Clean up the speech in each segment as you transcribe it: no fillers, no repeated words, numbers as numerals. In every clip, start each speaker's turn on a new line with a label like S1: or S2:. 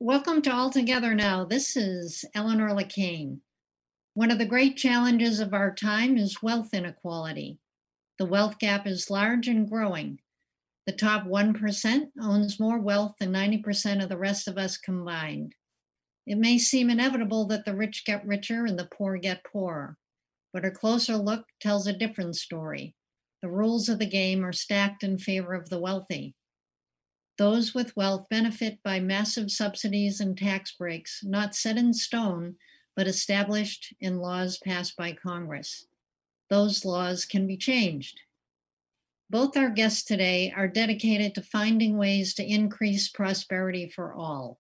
S1: Welcome to All Together Now. This is Eleanor LeCain. One of the great challenges of our time is wealth inequality. The wealth gap is large and growing. The top 1% owns more wealth than 90% of the rest of us combined. It may seem inevitable that the rich get richer and the poor get poorer, but a closer look tells a different story. The rules of the game are stacked in favor of the wealthy. Those with wealth benefit by massive subsidies and tax breaks, not set in stone, but established in laws passed by Congress. Those laws can be changed. Both our guests today are dedicated to finding ways to increase prosperity for all.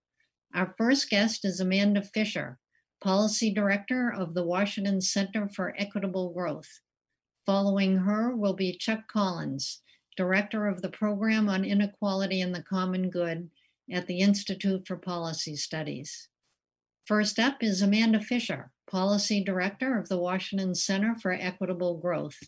S1: Our first guest is Amanda Fischer, Policy Director of the Washington Center for Equitable Growth. Following her will be Chuck Collins, Director of the Program on Inequality and the Common Good at the Institute for Policy Studies. First up is Amanda Fischer, Policy Director of the Washington Center for Equitable Growth.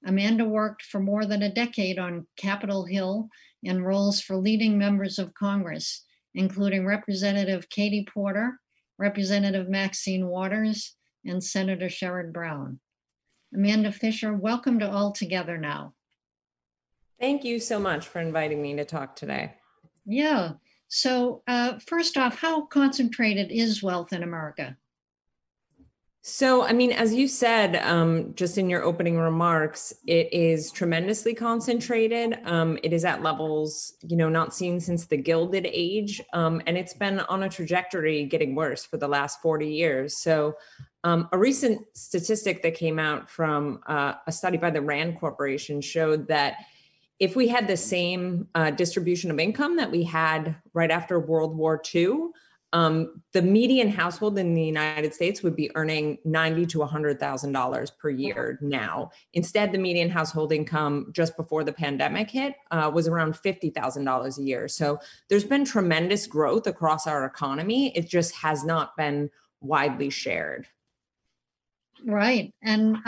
S1: Amanda worked for more than a decade on Capitol Hill in roles for leading members of Congress, including Representative Katie Porter, Representative Maxine Waters, and Senator Sherrod Brown. Amanda Fischer, welcome to All Together Now.
S2: Thank you so much for inviting me to talk today.
S1: Yeah. So first off, how concentrated is wealth in America?
S2: So, as you said, just in your opening remarks, it is tremendously concentrated. It is at levels, not seen since the Gilded Age. And it's been on a trajectory getting worse for the last 40 years. So a recent statistic that came out from a study by the RAND Corporation showed that if we had the same distribution of income that we had right after World War II, the median household in the United States would be earning $90,000 to $100,000 per year now. Instead, the median household income just before the pandemic hit was around $50,000 a year. So there's been tremendous growth across our economy. It just has not been widely shared.
S1: Right. And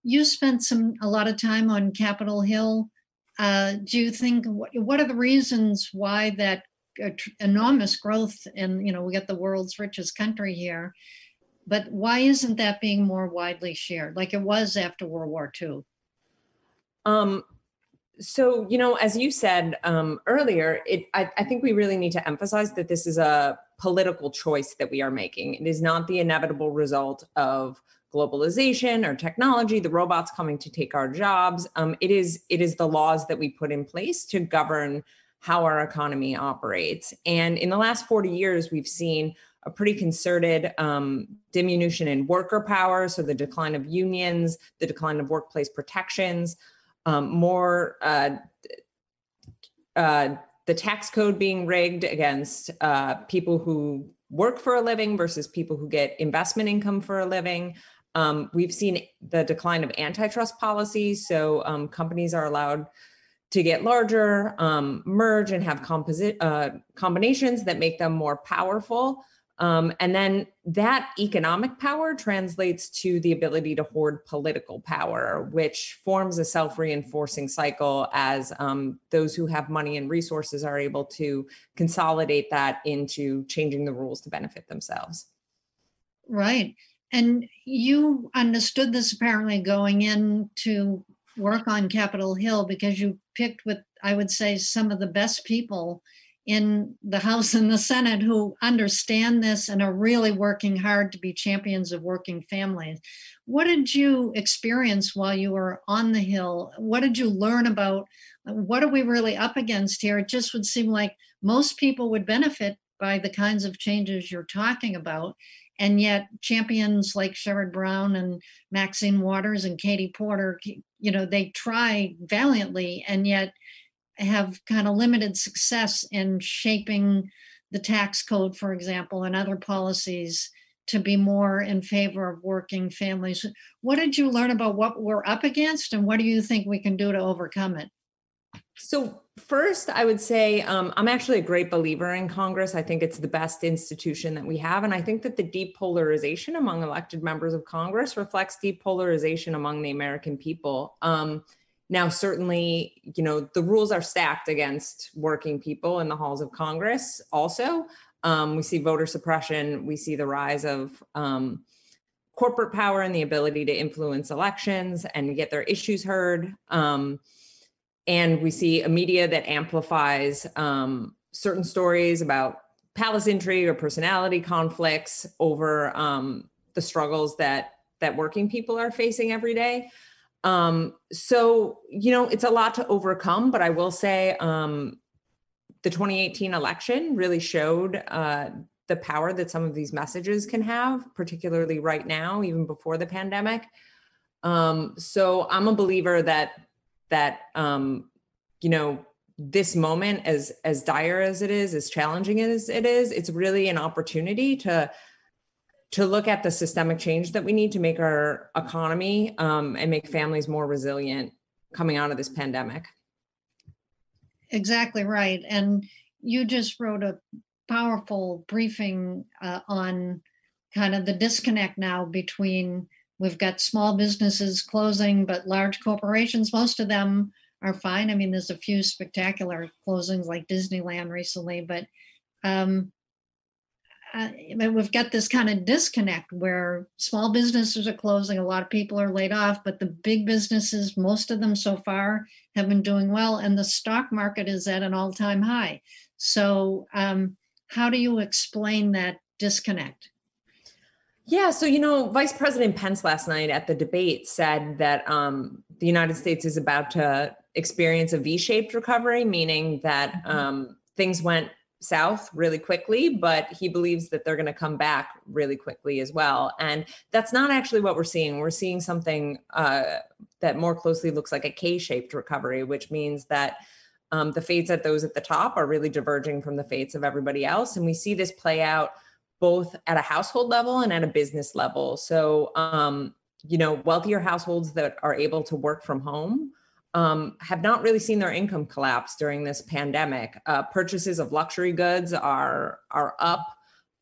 S1: you spent a lot of time on Capitol Hill. Do you think, what are the reasons why that enormous growth, and we got the world's richest country here, but why isn't that being more widely shared like it was after World War II?
S2: So, as you said earlier, I think we really need to emphasize that this is a political choice that we are making. It is not the inevitable result of globalization or technology, the robots coming to take our jobs. It is the laws that we put in place to govern how our economy operates. And in the last 40 years, we've seen a pretty concerted diminution in worker power, so the decline of unions, the decline of workplace protections, the tax code being rigged against people who work for a living versus people who get investment income for a living. We've seen the decline of antitrust policies. So companies are allowed to get larger, merge, and have combinations that make them more powerful. And then that economic power translates to the ability to hoard political power, which forms a self-reinforcing cycle as those who have money and resources are able to consolidate that into changing the rules to benefit themselves.
S1: Right. And you understood this apparently going in to work on Capitol Hill because you picked with, I would say, some of the best people in the House and the Senate who understand this and are really working hard to be champions of working families. What did you experience while you were on the Hill? What did you learn about what are we really up against here? It just would seem like most people would benefit by the kinds of changes you're talking about. And yet champions like Sherrod Brown and Maxine Waters and Katie Porter, they try valiantly and yet have kind of limited success in shaping the tax code, for example, and other policies to be more in favor of working families. What did you learn about what we're up against, and what do you think we can do to overcome it?
S2: So first, I would say I'm actually a great believer in Congress. I think it's the best institution that we have. And I think that the deep polarization among elected members of Congress reflects deep polarization among the American people. Now, certainly, the rules are stacked against working people in the halls of Congress also. We see voter suppression. We see the rise of corporate power and the ability to influence elections and get their issues heard. And we see a media that amplifies certain stories about palace intrigue or personality conflicts over the struggles that working people are facing every day. So, it's a lot to overcome, but I will say the 2018 election really showed the power that some of these messages can have, particularly right now, even before the pandemic. So I'm a believer that this moment, as dire as it is, as challenging as it is, it's really an opportunity to look at the systemic change that we need to make our economy and make families more resilient coming out of this pandemic.
S1: Exactly right. And you just wrote a powerful briefing on kind of the disconnect now between, we've got small businesses closing, but large corporations, most of them are fine. I mean, there's a few spectacular closings like Disneyland recently, but we've got this kind of disconnect where small businesses are closing, a lot of people are laid off, but the big businesses, most of them so far, have been doing well, and the stock market is at an all-time high. So how do you explain that disconnect?
S2: Yeah, so, Vice President Pence last night at the debate said that the United States is about to experience a V-shaped recovery, meaning that things went south really quickly, but he believes that they're going to come back really quickly as well. And that's not actually what we're seeing. We're seeing something that more closely looks like a K-shaped recovery, which means that the fates at those at the top are really diverging from the fates of everybody else. And we see this play out both at a household level and at a business level. So, wealthier households that are able to work from home have not really seen their income collapse during this pandemic. Purchases of luxury goods are up,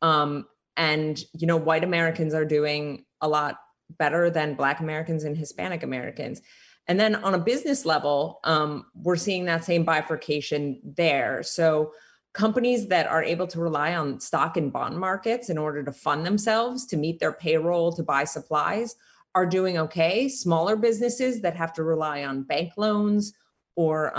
S2: and white Americans are doing a lot better than Black Americans and Hispanic Americans. And then on a business level, we're seeing that same bifurcation there. So companies that are able to rely on stock and bond markets in order to fund themselves, to meet their payroll, to buy supplies, are doing okay. Smaller businesses that have to rely on bank loans or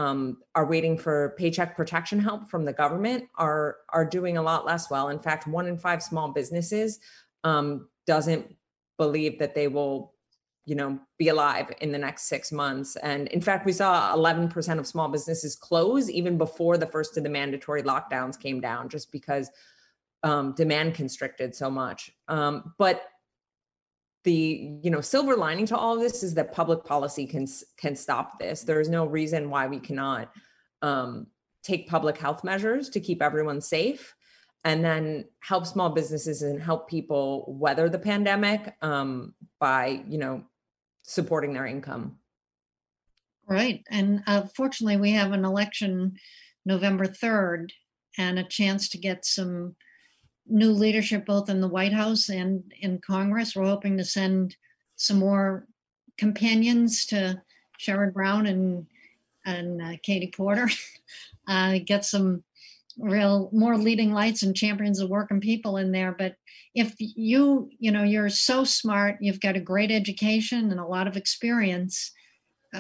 S2: are waiting for paycheck protection help from the government are doing a lot less well. In fact, 1 in 5 small businesses doesn't believe that they will be alive in the next 6 months. And in fact, we saw 11% of small businesses close even before the first of the mandatory lockdowns came down, just because demand constricted so much. But the silver lining to all of this is that public policy can stop this. There is no reason why we cannot take public health measures to keep everyone safe, and then help small businesses and help people weather the pandemic by supporting their income.
S1: Right. And fortunately, we have an election November 3rd and a chance to get some new leadership both in the White House and in Congress. We're hoping to send some more companions to Sherrod Brown and Katie Porter, get some more leading lights and champions of working people in there. But if you're so smart, you've got a great education and a lot of experience,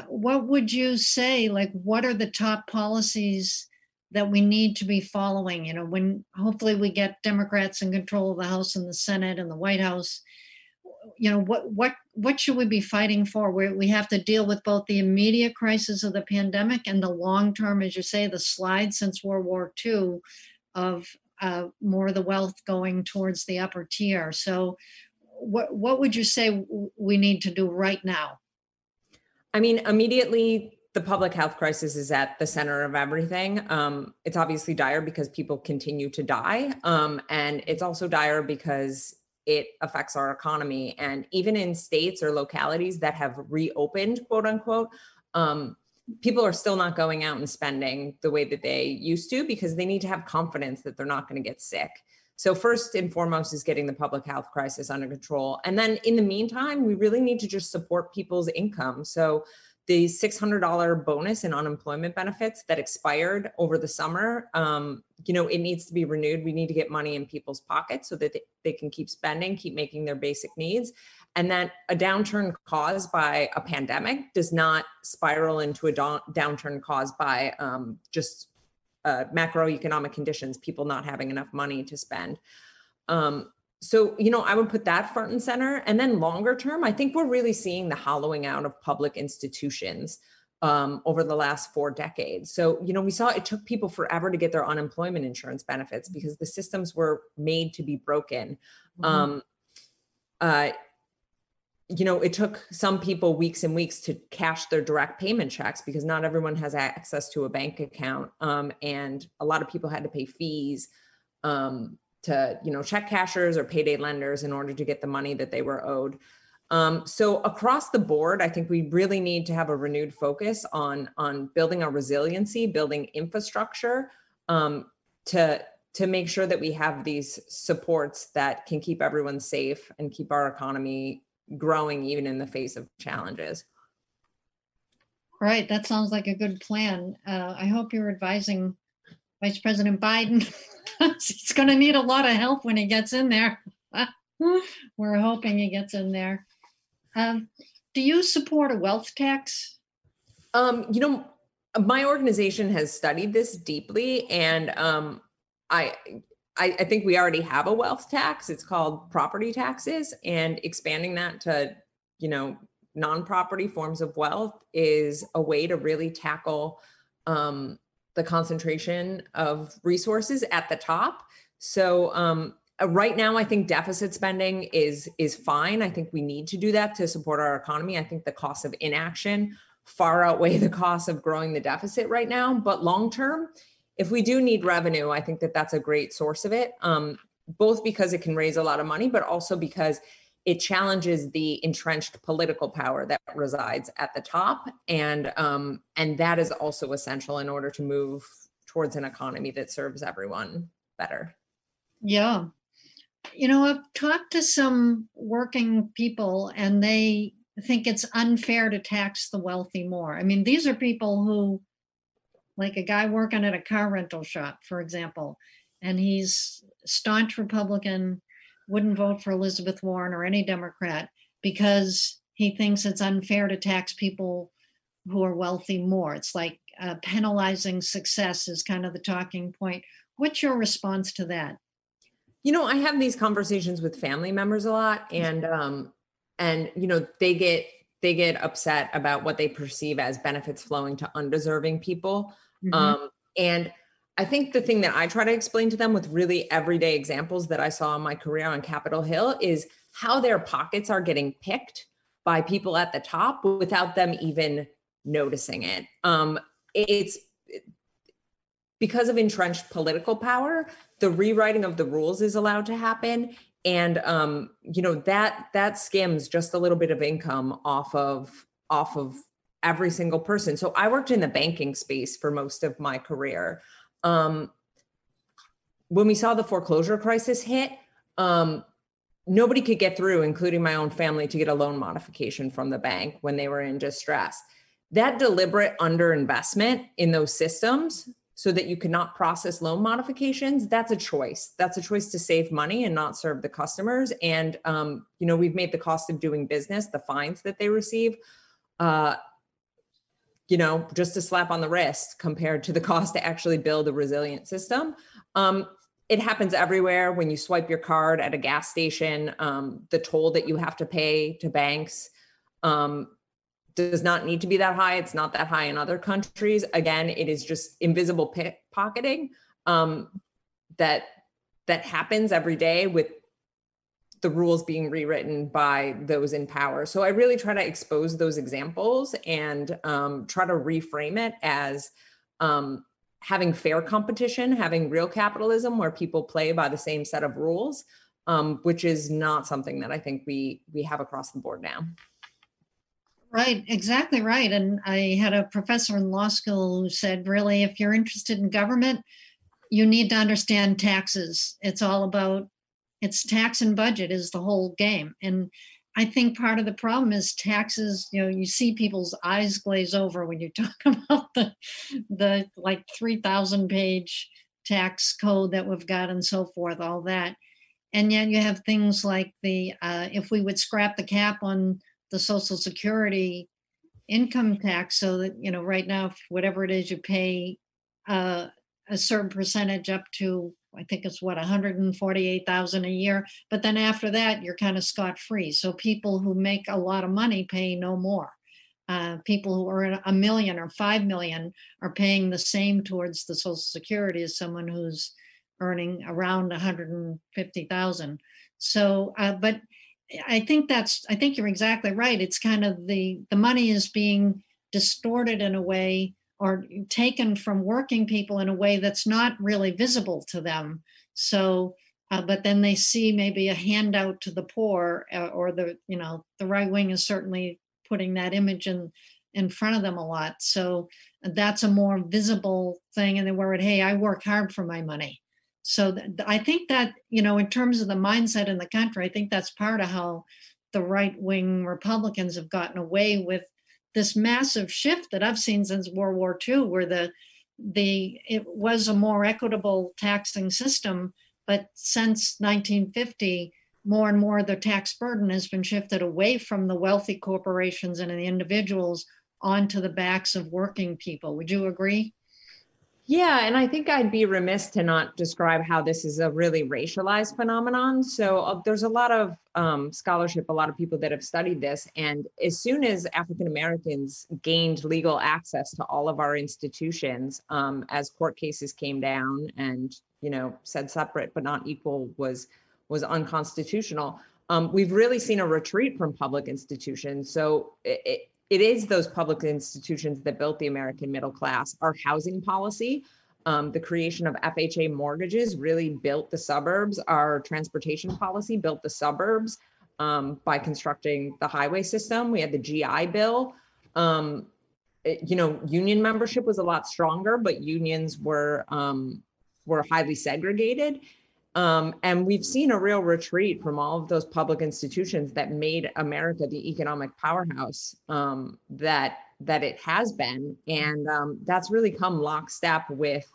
S1: what would you say, what are the top policies that we need to be following? When hopefully we get Democrats in control of the House and the Senate and the White House, what should we be fighting for? We have to deal with both the immediate crisis of the pandemic and the long term, as you say, the slide since World War II of more of the wealth going towards the upper tier. So what would you say we need to do right now?
S2: I mean, immediately, the public health crisis is at the center of everything. It's obviously dire because people continue to die. And it's also dire because it affects our economy. And even in states or localities that have reopened, quote unquote, people are still not going out and spending the way that they used to because they need to have confidence that they're not going to get sick. So first and foremost is getting the public health crisis under control. And then in the meantime, we really need to just support people's income. So the $600 bonus in unemployment benefits that expired over the summer, it needs to be renewed. We need to get money in people's pockets so that they can keep spending, keep making their basic needs. And that a downturn caused by a pandemic does not spiral into a downturn caused by just macroeconomic conditions, people not having enough money to spend. So, I would put that front and center. And then longer term, I think we're really seeing the hollowing out of public institutions over the last 4 decades. So, we saw it took people forever to get their unemployment insurance benefits because the systems were made to be broken. Mm-hmm. It took some people weeks and weeks to cash their direct payment checks because not everyone has access to a bank account. And a lot of people had to pay fees to, check cashers or payday lenders in order to get the money that they were owed. So across the board, I think we really need to have a renewed focus on building our resiliency, building infrastructure to make sure that we have these supports that can keep everyone safe and keep our economy growing even in the face of challenges.
S1: Right. That sounds like a good plan. I hope you're advising Vice President Biden. He's going to need a lot of help when he gets in there. We're hoping he gets in there. Do you support a wealth tax?
S2: My organization has studied this deeply, and I think we already have a wealth tax. It's called property taxes, and expanding that to, non-property forms of wealth is a way to really tackle the concentration of resources at the top. So right now, I think deficit spending is fine. I think we need to do that to support our economy. I think the cost of inaction far outweigh the cost of growing the deficit right now. But long term, if we do need revenue, I think that that's a great source of it, both because it can raise a lot of money, but also because it challenges the entrenched political power that resides at the top. And that is also essential in order to move towards an economy that serves everyone better.
S1: Yeah. I've talked to some working people and they think it's unfair to tax the wealthy more. I mean, these are people who, like a guy working at a car rental shop, for example, and he's staunch Republican, wouldn't vote for Elizabeth Warren or any Democrat because he thinks it's unfair to tax people who are wealthy more. It's like penalizing success is kind of the talking point. What's your response to that?
S2: I have these conversations with family members a lot, and they get upset about what they perceive as benefits flowing to undeserving people. Mm-hmm. And I think the thing that I try to explain to them with really everyday examples that I saw in my career on Capitol Hill is how their pockets are getting picked by people at the top without them even noticing it. It's because of entrenched political power, the rewriting of the rules is allowed to happen. And, that skims just a little bit of income off of every single person. So I worked in the banking space for most of my career. When we saw the foreclosure crisis hit, nobody could get through, including my own family, to get a loan modification from the bank when they were in distress. That deliberate underinvestment in those systems so that you cannot process loan modifications, that's a choice. That's a choice to save money and not serve the customers. And, we've made the cost of doing business, the fines that they receive, just a slap on the wrist compared to the cost to actually build a resilient system. It happens everywhere. When you swipe your card at a gas station, the toll that you have to pay to banks does not need to be that high. It's not that high in other countries. Again, it is just invisible pickpocketing that happens every day with the rules being rewritten by those in power. So I really try to expose those examples and try to reframe it as having fair competition, having real capitalism where people play by the same set of rules, which is not something that I think we have across the board now.
S1: Right, exactly right. And I had a professor in law school who said, really, if you're interested in government, you need to understand taxes. It's all about, it's tax and budget is the whole game. And I think part of the problem is taxes. You see people's eyes glaze over when you talk about the like 3,000 page tax code that we've got and so forth, all that. And yet you have things like if we would scrap the cap on the Social Security income tax, so that, right now, whatever it is you pay, a certain percentage up to, I think it's what, 148,000 a year. But then after that, you're kind of scot free. So people who make a lot of money pay no more. People who earn a million or 5 million are paying the same towards the Social Security as someone who's earning around 150,000. So, but I think you're exactly right. It's kind of the money is being distorted in a way, or taken from working people in a way that's not really visible to them. So, but then they see maybe a handout to the poor, or the right wing is certainly putting that image in front of them a lot. So that's a more visible thing, and they worried, hey, I work hard for my money. So I think that, in terms of the mindset in the country, I think that's part of how the right wing Republicans have gotten away with this massive shift that I've seen since World War II, where it was a more equitable taxing system, but since 1950, more and more the tax burden has been shifted away from the wealthy corporations and the individuals onto the backs of working people. Would you agree?
S2: Yeah, and I think I'd be remiss to not describe how this is a really racialized phenomenon. So there's a lot of scholarship, a lot of people that have studied this. And as soon as African Americans gained legal access to all of our institutions, as court cases came down and, said separate but not equal was unconstitutional, we've really seen a retreat from public institutions. So it is those public institutions that built the American middle class. Our housing policy, the creation of FHA mortgages really built the suburbs. Our transportation policy built the suburbs by constructing the highway system. We had the GI Bill. Union membership was a lot stronger, but unions were highly segregated. And we've seen a real retreat from all of those public institutions that made America the economic powerhouse that it has been. And that's really come lockstep with,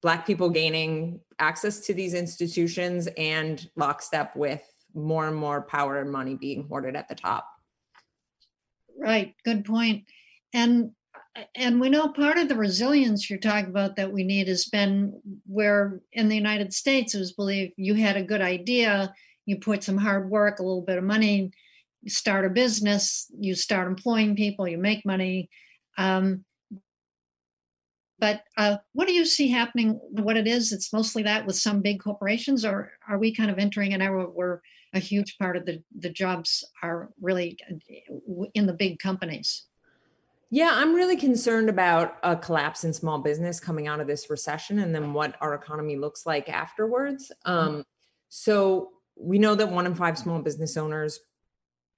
S2: Black people gaining access to these institutions, and lockstep with more and more power and money being hoarded at the top.
S1: Right. Good point. And we know part of the resilience you're talking about that we need has been where in the United States it was believed you had a good idea, you put some hard work, a little bit of money, you start a business, you start employing people, you make money. But what do you see happening? What it is, it's mostly that with some big corporations, or are we kind of entering an era where a huge part of the jobs are really in the big companies?
S2: Yeah, I'm really concerned about a collapse in small business coming out of this recession, and then what our economy looks like afterwards. So we know that 1 in 5 small business owners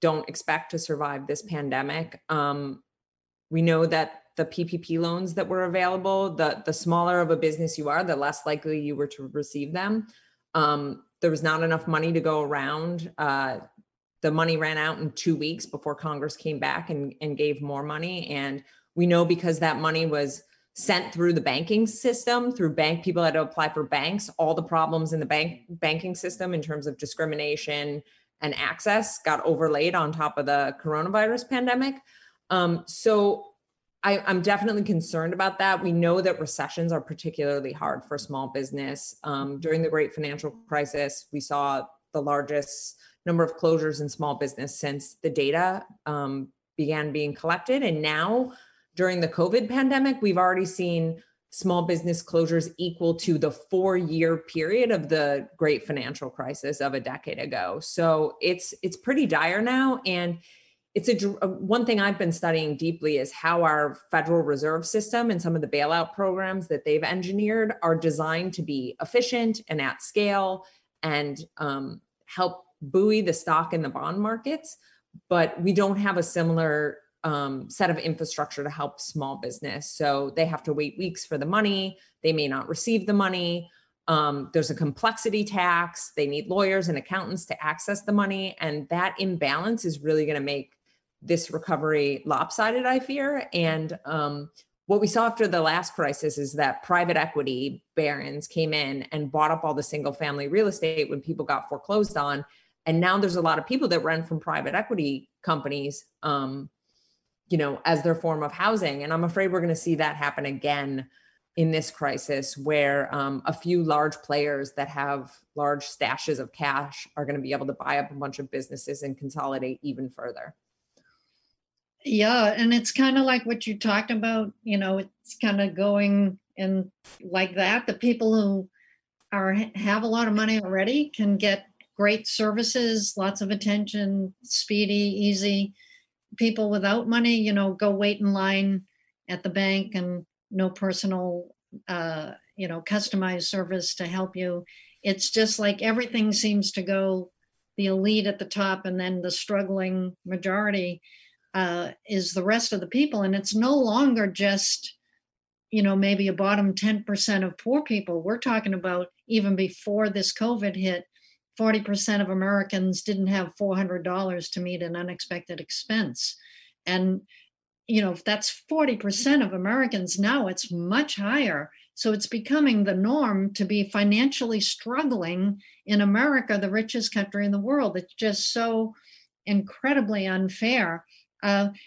S2: don't expect to survive this pandemic. We know that the PPP loans that were available, the smaller of a business you are, the less likely you were to receive them. There was not enough money to go around. The money ran out in 2 weeks before Congress came back and gave more money. And we know because that money was sent through the banking system, people had to apply for banks, all the problems in the banking system in terms of discrimination and access got overlaid on top of the coronavirus pandemic. So I'm definitely concerned about that. We know that recessions are particularly hard for small business. During the Great Financial Crisis, we saw the largest number of closures in small business since the data began being collected. And now, during the COVID pandemic, we've already seen small business closures equal to the 4-year period of the Great Financial Crisis of a decade ago. So it's pretty dire now. And it's one thing I've been studying deeply is how our Federal Reserve System and some of the bailout programs that they've engineered are designed to be efficient and at scale and help buoy the stock and the bond markets. But we don't have a similar set of infrastructure to help small business. So they have to wait weeks for the money. They may not receive the money. There's a complexity tax. They need lawyers and accountants to access the money. And that imbalance is really going to make this recovery lopsided, I fear. And what we saw after the last crisis is that private equity barons came in and bought up all the single family real estate when people got foreclosed on. And now there's a lot of people that rent from private equity companies, as their form of housing. And I'm afraid we're going to see that happen again in this crisis, where a few large players that have large stashes of cash are going to be able to buy up a bunch of businesses and consolidate even further.
S1: Yeah, and it's kind of like what you talked about, it's kind of going in like that. The people who have a lot of money already can get great services, lots of attention, speedy, easy. People without money, go wait in line at the bank and no personal, customized service to help you. It's just like everything seems to go the elite at the top, and then the struggling majority is the rest of the people. And it's no longer just, maybe a bottom 10% of poor people. We're talking about, even before this COVID hit, 40% of Americans didn't have $400 to meet an unexpected expense. And, if that's 40% of Americans now, it's much higher. So it's becoming the norm to be financially struggling in America, the richest country in the world. It's just so incredibly unfair.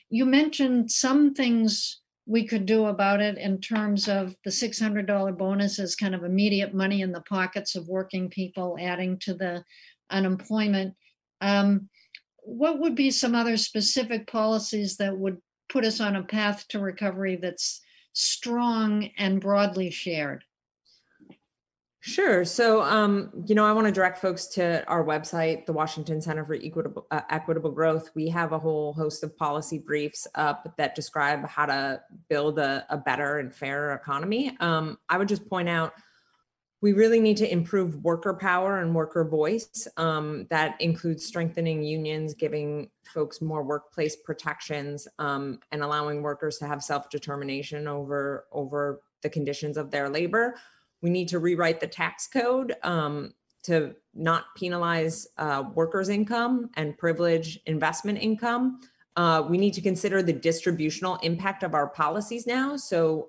S1: You mentioned some things we could do about it in terms of the $600 bonus as kind of immediate money in the pockets of working people, adding to the unemployment. What would be some other specific policies that would put us on a path to recovery that's strong and broadly shared?
S2: Sure. So, I want to direct folks to our website, the Washington Center for Equitable Growth. We have a whole host of policy briefs up that describe how to build a better and fairer economy. I would just point out, we really need to improve worker power and worker voice. That includes strengthening unions, giving folks more workplace protections, and allowing workers to have self-determination over the conditions of their labor. We need to rewrite the tax code to not penalize workers' income and privilege investment income. We need to consider the distributional impact of our policies now. So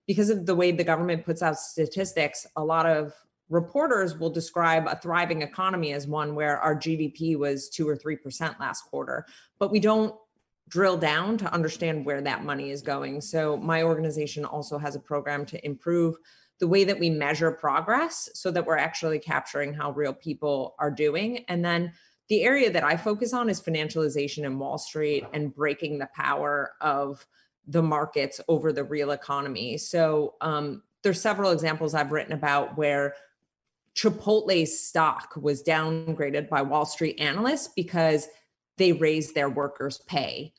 S2: because of the way the government puts out statistics, a lot of reporters will describe a thriving economy as one where our GDP was 2 or 3% last quarter, but we don't drill down to understand where that money is going. So my organization also has a program to improve the way that we measure progress so that we're actually capturing how real people are doing. And then the area that I focus on is financialization in Wall Street and breaking the power of the markets over the real economy. So there's several examples I've written about where Chipotle's stock was downgraded by Wall Street analysts because they raised their workers' pay.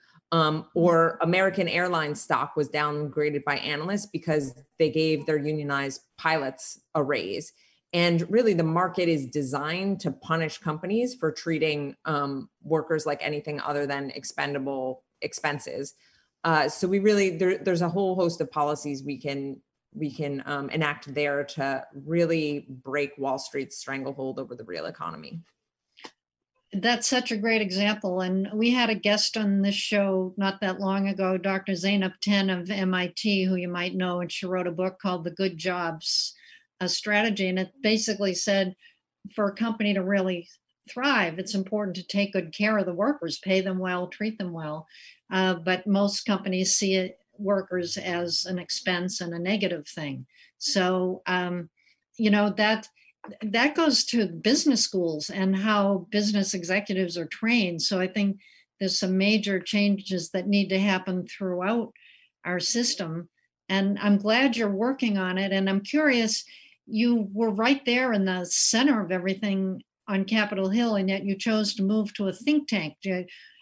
S2: Or American Airlines stock was downgraded by analysts because they gave their unionized pilots a raise. And really, the market is designed to punish companies for treating workers like anything other than expendable expenses. So we really, there's a whole host of policies we can enact there to really break Wall Street's stranglehold over the real economy.
S1: That's such a great example. And we had a guest on this show not that long ago, Dr. Zeynep Ten of MIT, who you might know, and she wrote a book called The Good Jobs Strategy. And it basically said, for a company to really thrive, it's important to take good care of the workers, pay them well, treat them well. But most companies see workers as an expense and a negative thing. So, that goes to business schools and how business executives are trained. So I think there's some major changes that need to happen throughout our system. And I'm glad you're working on it. And I'm curious, you were right there in the center of everything on Capitol Hill, and yet you chose to move to a think tank.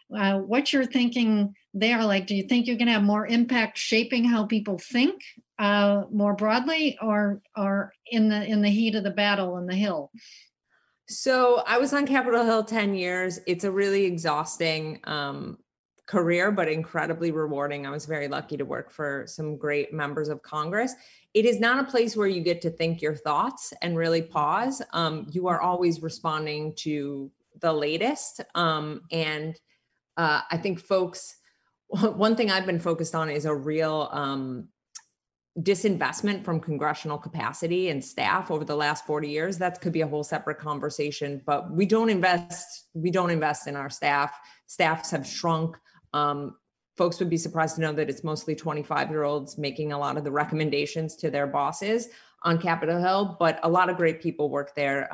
S1: What's your thinking there? Like, do you think you're going to have more impact shaping how people think more broadly, or in the heat of the battle on the Hill?
S2: So I was on Capitol Hill 10 years. It's a really exhausting career, but incredibly rewarding. I was very lucky to work for some great members of Congress. It is not a place where you get to think your thoughts and really pause. You are always responding to the latest. I think folks, one thing I've been focused on is a real disinvestment from congressional capacity and staff over the last 40 years. That could be a whole separate conversation, but we don't invest in our staff. Staffs have shrunk. Folks would be surprised to know that it's mostly 25-year-olds making a lot of the recommendations to their bosses on Capitol Hill, but a lot of great people work there.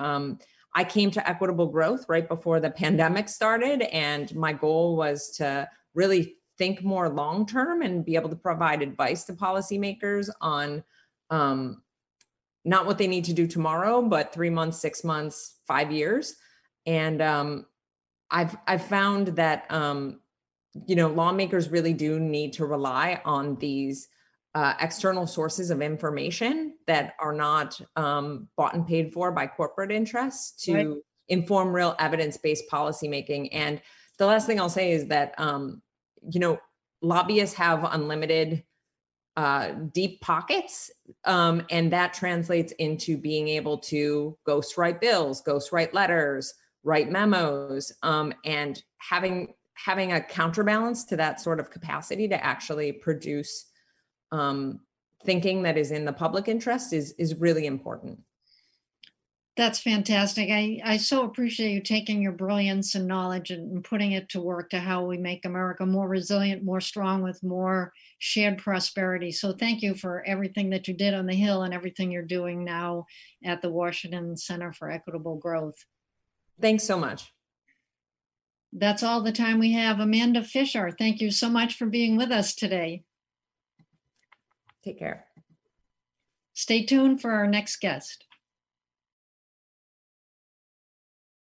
S2: I came to Equitable Growth right before the pandemic started, and my goal was to really think more long-term and be able to provide advice to policymakers on not what they need to do tomorrow, but 3 months, 6 months, 5 years. And I've found that lawmakers really do need to rely on these external sources of information that are not bought and paid for by corporate interests to inform real evidence-based policymaking. And the last thing I'll say is that lobbyists have unlimited deep pockets, and that translates into being able to ghostwrite bills, ghostwrite letters, write memos, and having a counterbalance to that sort of capacity to actually produce thinking that is in the public interest is really important.
S1: That's fantastic. I so appreciate you taking your brilliance and knowledge and putting it to work to how we make America more resilient, more strong, with more shared prosperity. So thank you for everything that you did on the Hill and everything you're doing now at the Washington Center for Equitable Growth.
S2: Thanks so much.
S1: That's all the time we have. Amanda Fischer, thank you so much for being with us today.
S2: Take care.
S1: Stay tuned for our next guest.